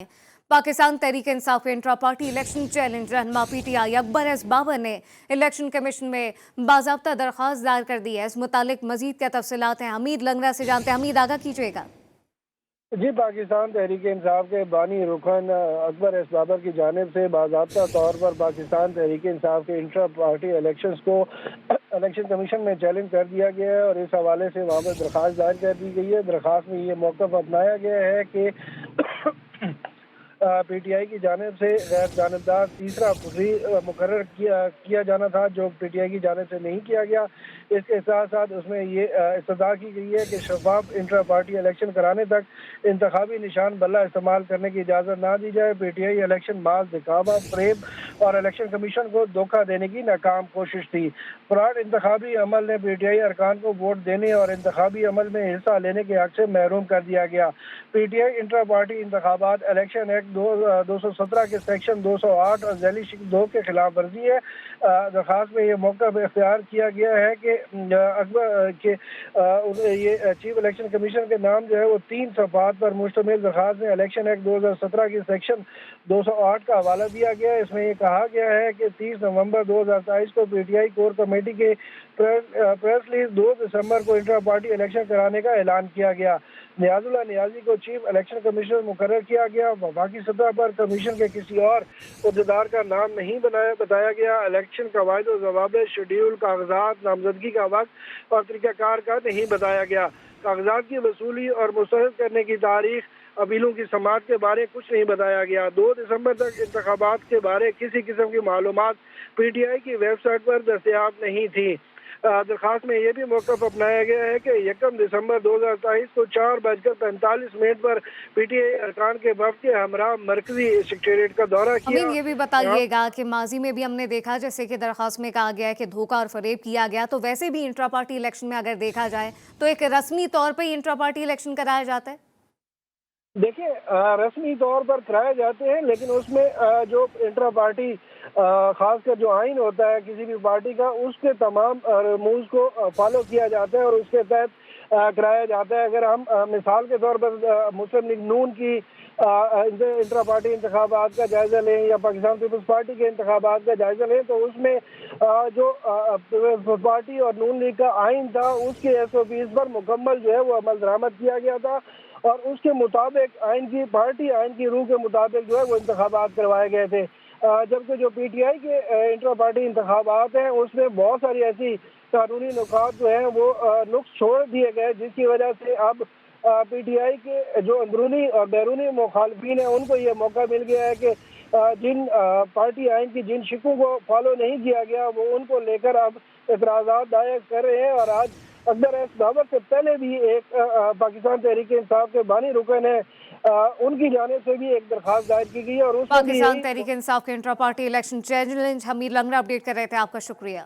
पाकिस्तान तहरीक इंसाफ के intra party election challenge रहनुमा PTI Akbar S Babar ने इलेक्शन कमीशन में बाज़ाब्ता दरख्वास्त दायर कर दी है। इस मुतालिक मजीद क्या तफसीलात हैं, हमीद लंगरा से जानते हैं। हमीद, आगाह कीजिएगा। जी, पाकिस्तान तहरीक इंसाफ के बानी रुकन अकबर एस बाबर की जानिब से बाज़ाब्ता तौर पर पाकिस्तान तहरीक इंसाफ के इंट्रा पार्टी इलेक्शंस को इलेक्शन कमीशन में चैलेंज कर दिया गया है और इस हवाले से वहाँ पर दरख्वास्त दायर कर दी गई है। दरख्वास्त में ये मौक़िफ़ अपनाया गया है कि PTI की जानिब से गैर जानिबदार तीसरा मुकर्रर किया जाना था, जो PTI की जानिब से नहीं किया गया। इसके साथ साथ उसमें ये इस्तदा की गई है कि शफाफ इंट्रा पार्टी इलेक्शन कराने तक इंतखाबी निशान बल्ला इस्तेमाल करने की इजाज़त ना दी जाए। PTI इलेक्शन माल दिखावा, फ्रेब और इलेक्शन कमीशन को धोखा देने की नाकाम कोशिश थी। फ्रॉड इंतखाबी अमल ने PTI अरकान को वोट देने और इंतखाबी अमल में हिस्सा लेने के हक से महरूम कर दिया गया। PTI इंट्रा पार्टी इंतखाबात इलेक्शन एक्ट 217 के सेक्शन 208 और झैली शिक 2 के खिलाफ वर्जी है। दरख्वास्त में ये मौका इख्तियार किया गया है कि अकबर के ये चीफ इलेक्शन कमीशन के नाम जो है वो 3 सफ़हात पर मुश्तमिल दरख्वास्त में इलेक्शन एक्ट 2017 की सेक्शन 208 का हवाला दिया गया है। इसमें ये कहा गया है कि 30 नवंबर 2023 को PTI कोर कमेटी के प्रेस रिलीज 2 दिसंबर को इंट्रा पार्टी इलेक्शन कराने का ऐलान किया गया। नियाजुल्लाह नियाजी को चीफ इलेक्शन कमिश्नर मुकर्रर किया गया। वफाकी सतह पर कमीशन के किसी और उहदेदार का नाम नहीं बताया गया। इलेक्शन कवायद और ज़वाबित, शेड्यूल, कागजात, नामजदगी का वक्त और तरीक़ाकार का नहीं बताया गया। कागजात की वसूली और मुस्तरद करने की तारीख, अपीलों की समाअत के बारे कुछ नहीं बताया गया। 2 दिसंबर तक इंतखाबात के बारे किसी किस्म की मालूमात PTI की वेबसाइट पर दस्तयाब नहीं थी। दरख्वास्त में यह भी मौक़िफ़ अपनाया गया है कि 1 दिसंबर 2023 को 4:45 पर PTI अरकान के वफ़द के हमरा मरकजी सेक्रेटेरिएट का दौरा किया। अमीन, ये भी बताइएगा कि माजी में भी हमने देखा, जैसे कि दरख्वास्त में कहा गया है कि धोखा और फरेब किया गया, तो वैसे भी इंट्रा पार्टी इलेक्शन में अगर देखा जाए तो एक रस्मी तौर पर इंट्रा पार्टी इलेक्शन कराया जाता है। देखिए, रस्मी तौर पर कराए जाते हैं, लेकिन उसमें जो इंट्रा पार्टी खासकर जो आइन होता है किसी भी पार्टी का, उसके तमाम रूल्स को फॉलो किया जाता है और उसके तहत कराया जाता है। अगर हम मिसाल के तौर पर मुस्लिम लीग नून की इंट्रा पार्टी इंतखाबात का जायज़ा लें या पाकिस्तान पीपल्स पार्टी के इंतखाबात का जायज़ा लें, तो उसमें जो पीपल्स पार्टी और नून लीग का आइन था, उसके SOPs पर मुकम्मल जो है वो अमल दरामद किया गया था और उसके मुताबिक पार्टी आइन की रूह के मुताबिक जो है वो इंतखाबात करवाए गए थे। जबकि जो PTI के इंट्रा पार्टी इंतखाबात हैं, उसमें बहुत सारी ऐसी कानूनी नुकात जो हैं वो नुक्स छोड़ दिए गए, जिसकी वजह से अब PTI के जो अंदरूनी और बैरूनी मुखालफिन हैं, उनको ये मौका मिल गया है कि जिन पार्टी आइन की जिन शिकों को फॉलो नहीं किया गया, वो उनको लेकर अब एतराज़ात दायर कर रहे हैं। और आज अकबर एस बाबर से पहले भी एक पाकिस्तान तहरीक इंसाफ के बानी रुकन है, उनकी जानिब से भी एक दरख्वास्त दायर की गई है और उसमें भी पाकिस्तान तहरीक इंसाफ के intra party election challenge Hamid Langra update कर रहे थे। आपका शुक्रिया।